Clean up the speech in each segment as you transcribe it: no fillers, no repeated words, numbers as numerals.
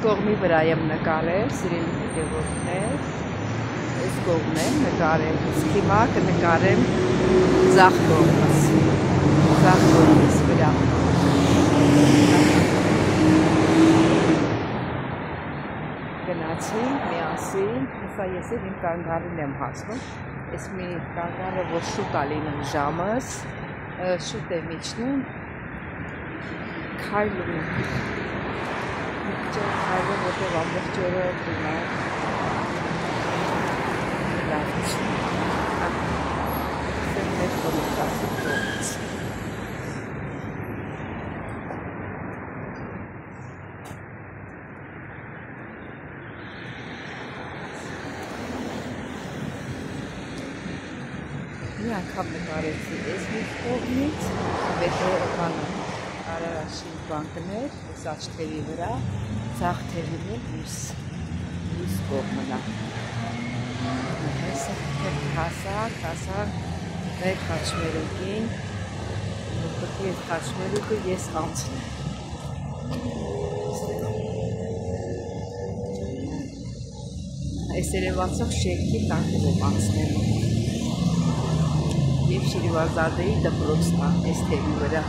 կողմի վրա եմ նկարել, սիրելի հետևորդներ, այս կողմն եմ նկարել, իսկ հիմա կնկարեմ ձախ կողմից վրա։ Գնացի միասին, հեսա ես էլ իմ կանգարին եմ հասնում, ես մի կանգարը, որ շուտ ալինն ժամս, շուտ եմ իջնում, քայլում եմ, մի քիչ քայլում, որտեղ ամբողջ օրը դիմա, լավ իջնում, սեմ մեր կոլիկասի կողմից։ Մի անգամ նկարեցի ես մի կողմից, վետորանը արարաշին բանկներ, ես աչքերի վրա, ձախ թևին էլ մյուս կողմնա։ Հեսը հասակ, մեր խաչմերուկին, որպետի այդ խաչմերուկը ես անցնեմ։ Այս երևացող շենքի տանքով եմ անցնելու։ Եվ Շիրվազադեի դպրոցն է այս թևի վրա։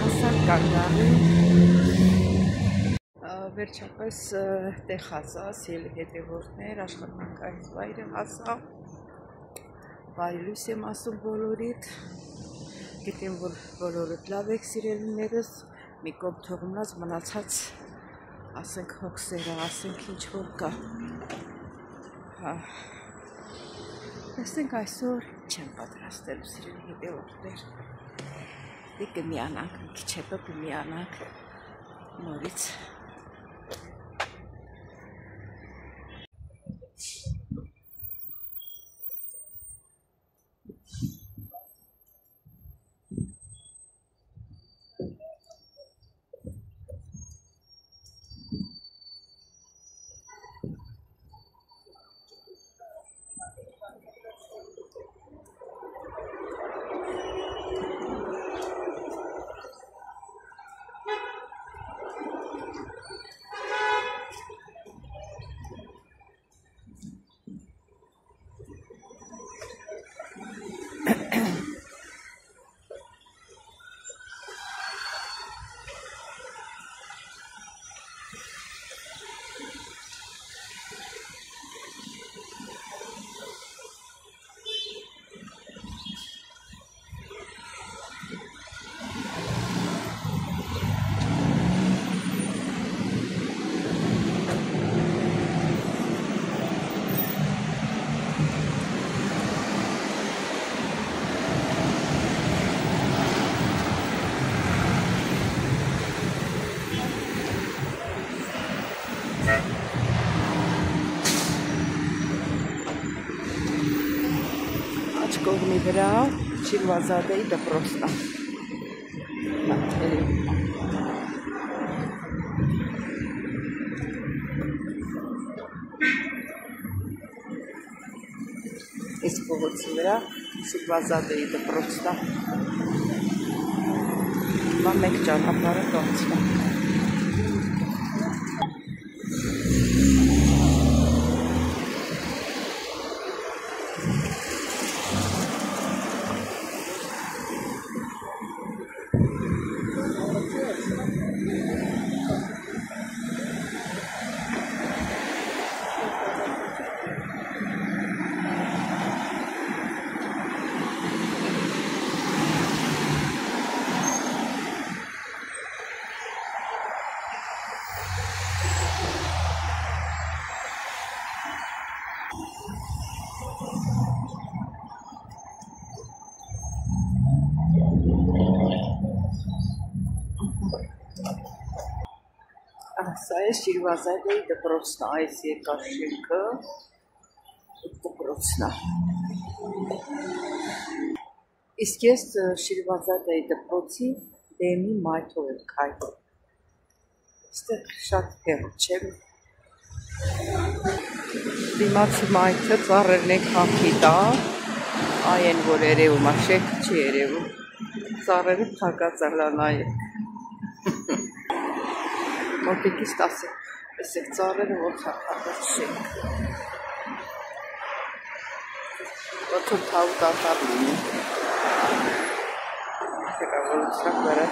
Հասար կանգարի, վերջապես տեղ հասա, սիրելի հետևորդներ, աշխատանքային վայրը հասա, բարի լույս եմ ասում բոլորիդ, գիտեմ, որ բոլորդ լավ եք սիրելիներս, մի կողմ թողումնած մնացած ասենք հոգսերը, ասենք ինչ որ կա։ Տեսնենք այսօր չեմ պատրաստելու սիրելի հետևորդներ։ Դե կմիանանք, մի քիչ հետո կմիանանք նորից։ Կողմի վրա Շիրվազադեի դպրոցն է։ Այս փողոցի վրա Շիրվազադեի դպրոցն է։ Հիմա մենք ճանապարհը կանցնենք։ Սա է Շիրվազադեի դպրոցն է, այս երկար շենքը դպրոցն է։ Իսկ ես Շիրվազադեի դպրոցի դեմի մայթով եմ քայլում։ Այստեղ շատ հեռու չեմ։ Դիմացի մայթը ծառերն են քաղքի տա, այն որ երևում է, շենքը չի երևում։ Ծառերը փակած են լանայեք։ Մոտիկից տասը, այսեք ծառերը որ փակած չենք։ Ոթում թավու կատար լինի։ Տեկա որ սրակ բերը։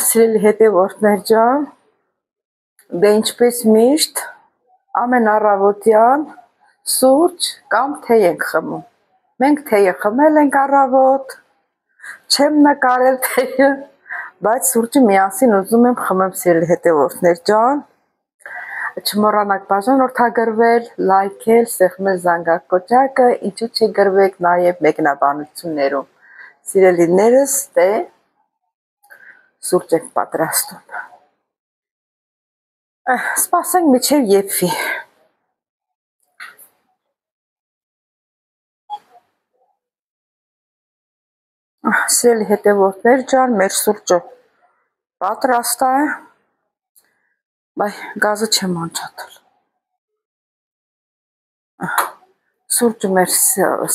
Սիրելի հետևորդներ ջան, դե ինչպես միշտ ամեն առավոտյան սուրճ կամ թեյ ենք խմում։ Մենք թեյը խմել ենք առավոտ, չեմ նկարել թեյը, բայց սուրճը միասին ուզում եմ խմեմ սիրելի հետևորդներ ջան։ Չմոռանաք բաժանորդագրվել, լայքել, սեղմել զանգակոճակը, ինչու՞ չի գրվեք նաև մեկնաբանություններում։ Սիրելիներս, դե սուրճ ենք պատրաստում։ Սպասենք մինչև եփվի։ Սիրելի հետևորդներ ջան, մեր սուրճը պատրաստ է, բայ գազը չեմ անջատել։ Սուրճը մեր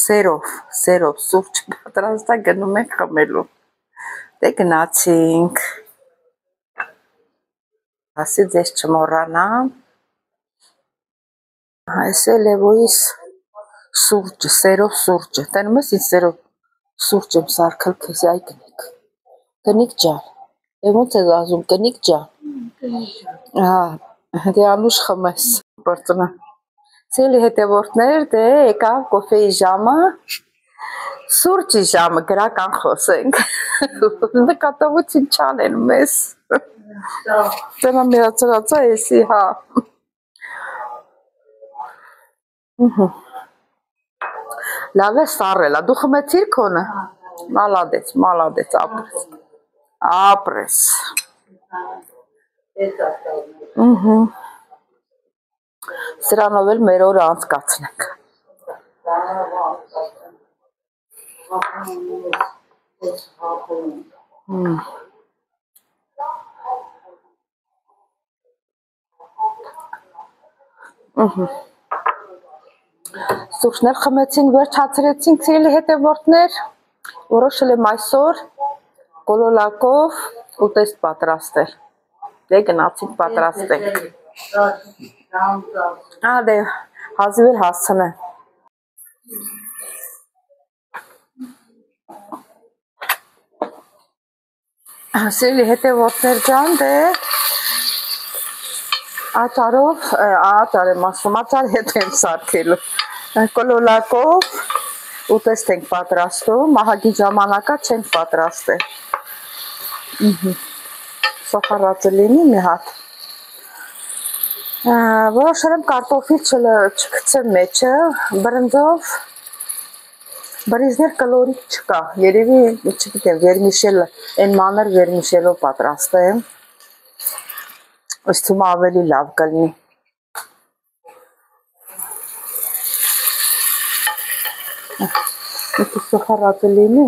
սերով սուրճ պատրաստ է, գնում ենք խմելու։ Դե գնացինք։ Ասի ձեզ չմոռանամ։ Այս է Լևոյիս սուրճը, սերով սուրճը։ Տենում ես ինձ սերով սուրճ եմ սարքել քեզի, այ կնիկ։ Կնիկ ջան։ Եվ ոնց ես ասում, կնիկ ջան։ Դե անուշ խմես։ Բրծնա։ Սիրելի հետևորդներ, դե եկավ կոֆեի ժամը, սուրճի ժամը, գրական խոսենք։ Նկատողություն չանեն մեզ։ Տենա միացրածա էսի, հա։ Լավ է սարելա, դու խմեցիր քոնը։ Մալադեց, ապրես։ Սրանով էլ մեր օրը անցկացնենք։ Սուրճներ խմեցինք, վերջացրեցինք սիրելի հետևորդներ, որոշել եմ այսօր կոլոլակով ուտեստ պատրաստել։ Դե գնացինք պատրաստենք։ Դե հազիվ հասցնեմ։ Սիրելի հետևորդներ ջան, դե աճար հետ եմ սարքելու։ Կոլոլակով ուտեստ ենք պատրաստում, մահագի ժամանակա չենք պատրաստել։ Սոխարածը լինի մի հատ։ Որոշել եմ կարտոֆիլ չգցեմ մեջը, բրնձով բրիզներ կլորիկ չկա, երևի չգիտեմ, վերմիշելը, այն մանր վերմիշելով պատրաստեմ, ըստ թվում ավելի լավ կլինի։ Եկի սոխարածը լինի։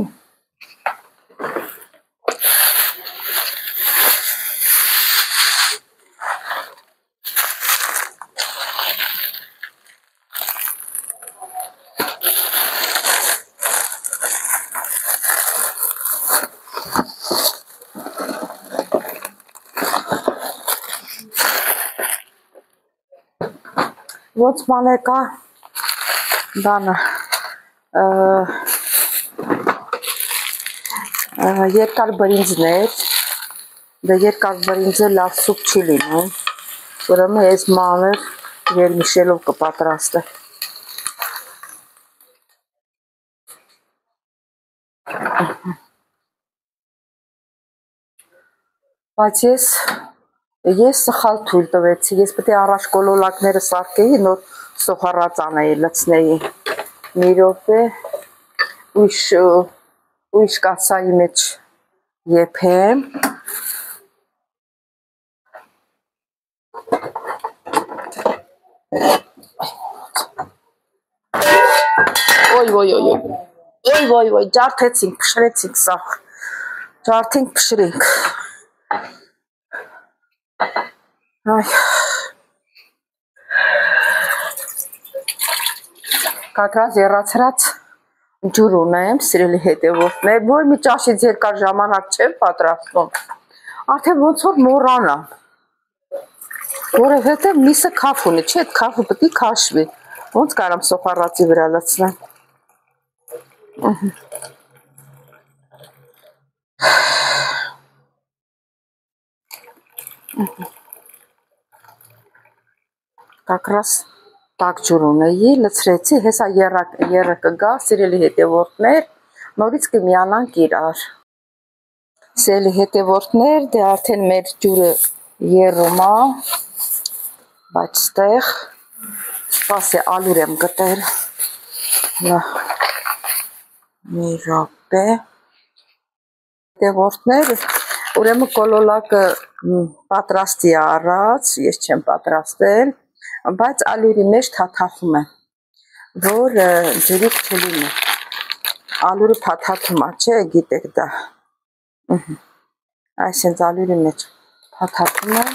Ոնց մանեկա բանը երկար բրինձներ, դա երկար բրինձը լավ սուպ չի լինում, ուրեմն ես մանր երմիշելով կպատրաստը։ Բայց ես սխալ թույլ տվեցի, ես պետք է առաջ կոլոլակները սարքեի, նոր սոխառած անեի, լցնեի։ Մի րոպե ույշ կացայի մեջ եփեմ։ Ոյ, ջարդեցինք, փշրեցինք սա։ Ջարդենք, փշրենք։ Այ կակրած երացրած ջուր ունեմ, սիրելի հետևորդներ, որ մի ճաշից երկար ժամանակ չեմ պատրաստում, արդեն ոնց որ մոռանամ, որովհետև միսը քաֆ ունի, չէ, այդ քաֆը պետք է քաշվի, ոնց կարամ սոխառածի վրա լցնեմ։ Կակրած տաք ջուր ունեի, լցրեցի, հեսա եռը կգա, սիրելի հետևորդներ, նորից կմիանանք իրար։ Սիրելի հետևորդներ, դե արդեն մեր ջուրը եռում է, բայց ստեղ սպասի ալուր եմ գտել։ Մի րոպե։ Հետևորդներ, ուրեմն կոլոլակը պատրաստի առած, ես չեմ պատրաստել, բայց ալյուրի մեջ թաթախում եմ, որ ջրիկ չլինի։ Ալյուրը փաթաթում է, չէ, գիտեք դա։ Այսինքն ալյուրի մեջ փաթաթում եմ,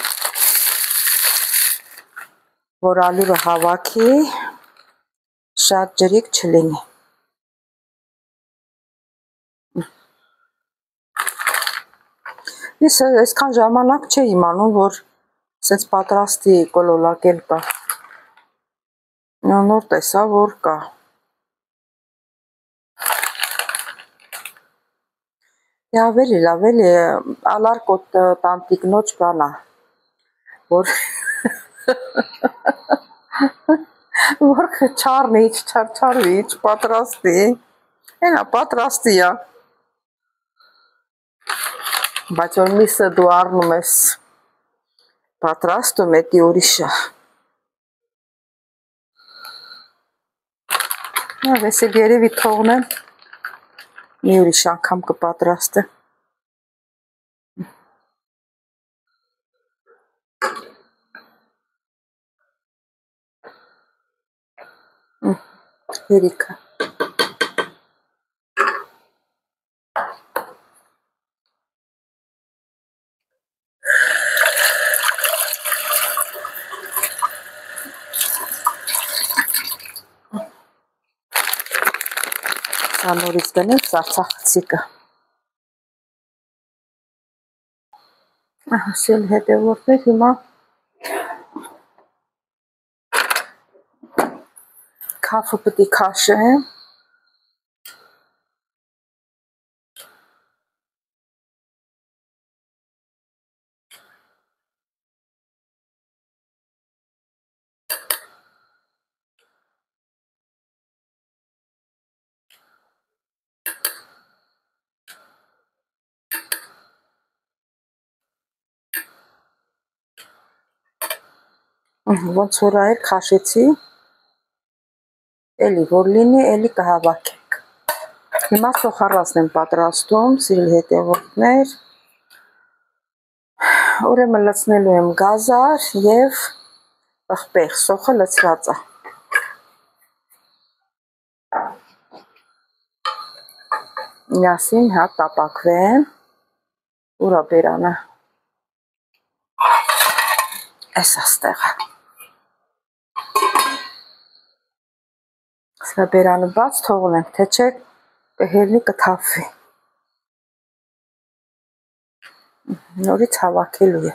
որ ալյուրը հավաքի, շատ ջրիկ չլինի։ Ես այսքան ժամանակ չէի իմանում, որ սենց պատրաստի կոլոլակ էլ կա։ Նոր տեսա, որ կա։ Ավելի լավ, էլի ալարկոտ տանտիկնոջ բանա, որ չարնի, չարչարվի, չպատրաստի, ենա պատրաստի է, բայց որ միսը դու առնում ես պատրաստում, էտի ուրիշ է։ Ես էլ երևի թողնեմ, մի ուրիշ անգամ կպատրաստեմ։ Հերիքը։ Սա նորից դնեմ սարցախցիկը։ Սել հետևորդներ հիմա քաֆը պետք է քաշեմ։ Ոնց որ այր քաշեցի, էլի որ լինի, էլի կհավաքենք։ Հիմա սոխառածն եմ պատրաստում, սիրելի հետևորդներ, ուրեմն լցնելու եմ գազար և պղպեղ, սոխը լցված է։ Միասին հատ տապակվեն, ուրա բերանը, այս աստեղը։ Սրա բերանը բաց թողնենք, թե չէ կհելնի կթափվի։ Նորից հավաքելու է։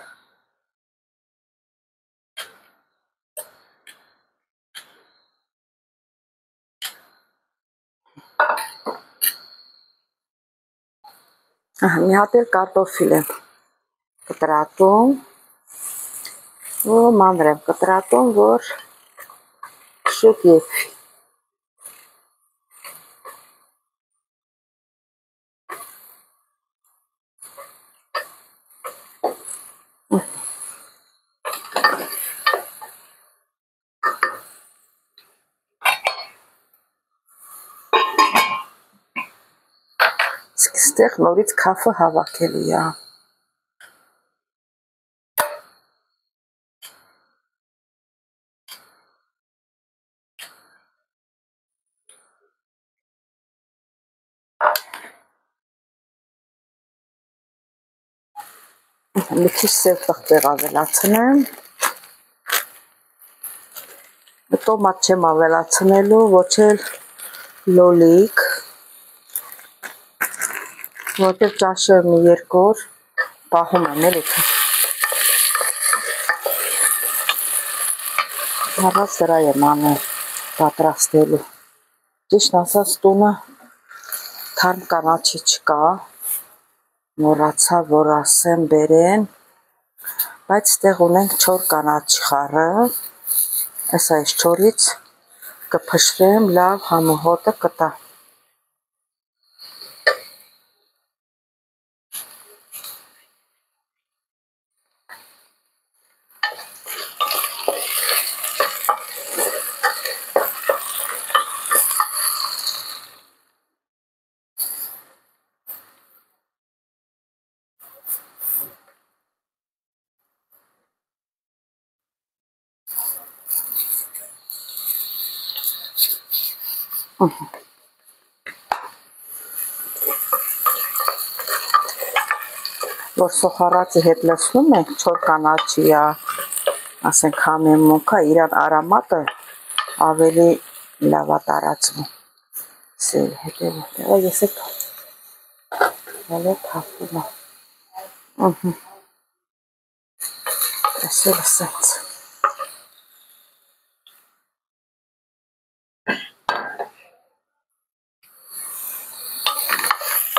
Մի հատ էլ կարտոֆիլ եմ կտրատում, ու մանր եմ կտրատում, որ շուտ եփվի։ Ստեղ նորից քաֆը հավաքելու է։ Մի քիչ սև պղպեղ ավելացնեմ։ Տոմատ չեմ ավելացնելու, ոչ էլ լոլիկ, որտեղ ճաշը մի երկու օր պահում եմ էլի։ Առանց դրա եմ անում պատրաստելու։ Ճիշտ ասած տունը թարմ կանաչի չկա, մոռացա որ ասեմ բերեն, բայց ստեղ ունենք չոր կանաչ խառը, այս չորից կփշրեմ, լավ համոհոտը կտա։ Որ սոխարածի հետ լցնում ենք չոր կանաչի, ասենք համեն մուկա, իրան արամատը ավելի լավ է տարածվում։ Սել հետևը, ես է հալը թափում է։ Այսել ասենց։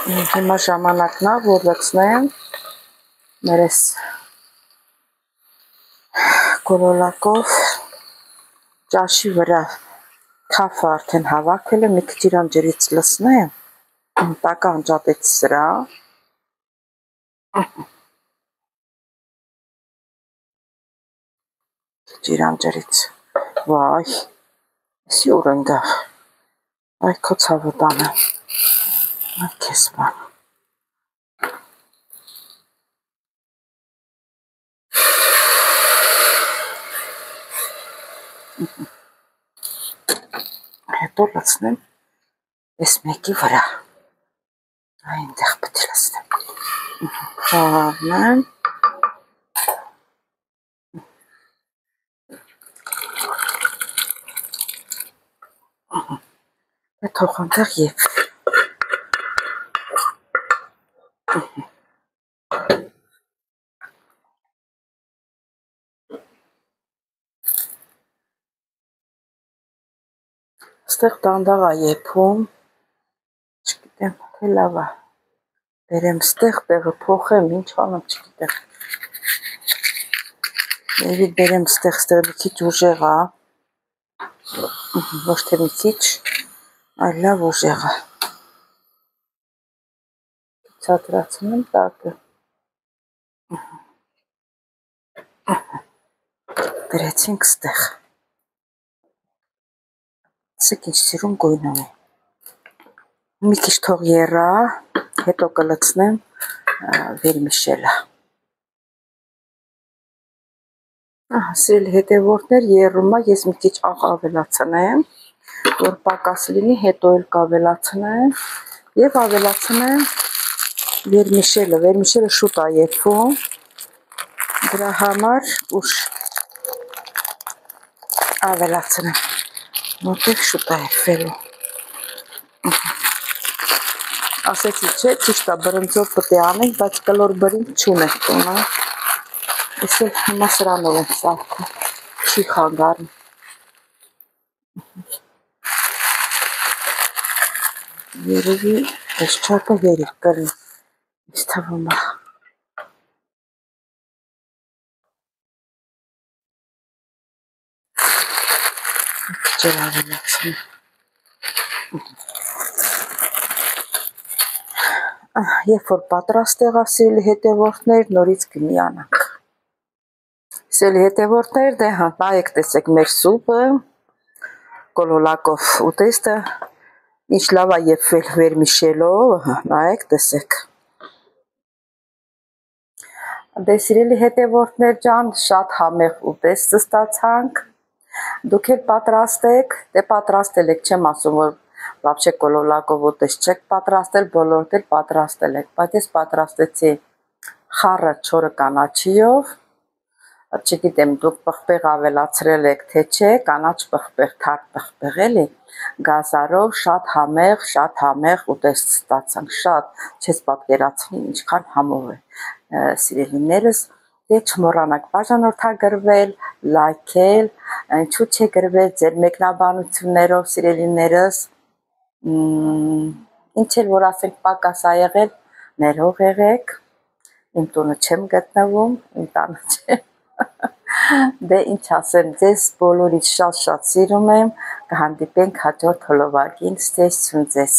Հիմա ժամանակն է, որ լցնեմ ներես կոլոլակով ճաշի վրա քաֆը արդեն հավաքել եմ, մի քիչ իրան ջրից լցնեմ, տակը անջատեցի սրա, իրան ջրից, վայ, եսի ուր ընգավ, այ քո ցավը տանը, այ քեզ բան։ Հետո լցնեմ այս մեկի վրա, այնտեղ պետք է լցնեմ, խաղարնեմ, թող այնտեղ եփվի։ Ստեղ դանդաղ է եփում, չգիտեմ, թե լավ է, բերեմ ստեղ, տեղը փոխեմ, ինչ անեմ, չգիտեմ, երևի բերեմ ստեղ մի քիչ ուժեղ է, ոչ թե մի քիչ, այլ լավ ուժեղ է, ցածրացնեմ տակը, բերեցինք ստեղ, սեք ինչ սիրուն գույնում է, մի քիչ թող եռա, հետո կլցնեմ վերմիշելը։ Սիրելի հետևորդներ, եռում է, ես մի քիչ աղ ավելացնեմ, որ պակաս լինի, հետո էլ կավելացնեմ եւ ավելացնեմ վերմիշելը շուտ է եփվում, դրա համար ուշ ավելացնեմ, որտեղ շուտ է եփվելու։ Ասեցի չէ, ճիշտ է, բրնձով պետք է անենք, բայց կլոր բրինձ չունենք տունը։ Ես էլ հիմա սրանով եմ սարքում, չի խանգարում։ Երևի այս չափը վերիկ կլինի։ Ինչ թվում է։ Ջրավելացում։ Երբ որ պատրաստ եղավ սիրելի հետևորդներ, նորից կմիանանք։ Սիրելի հետևորդներ, դե նայեք, տեսեք մեր սուպը, կոլոլակով ուտեստը, ինչ լավ է եւ վերմիշելով, նայեք, տեսեք։ Դե սիրելի հետևորդներ ջան, շատ համեղ ուտեստ ստացանք։ Դուք էլ պատրաստեք, դե պատրաստել եք, չեմ ասում, որ вообще կոլոլակով ուտեստ չեք պատրաստել, բոլորդ էլ պատրաստել եք, բայց ես պատրաստեցի խառը չորը կանաչիով, չգիտեմ, դուք պղպեղ ավելացրել եք, թե չէ, կանաչ պղպեղ, թարմ պղպեղ էլի, գազարով շատ համեղ ուտեստ ստացանք, շատ, չես պատկերացնի ինչքան համով է, սիրելիներս, դե չմոռանաք բաժանորդագրվել, լայքել, ինչու՞ չէ գրվել ձեր մեկնաբանություններով, սիրելիներս, ինչ էլ որ ասենք պակաս ա եղել, ներող եղեք, իմ տունը չեմ գտնվում, իմ տանը չեմ, դե ինչ ասեմ, ձեզ բոլորից շատ սիրում եմ, կհանդիպենք հաջորդ հոլովակին, ստեսություն ձեզ։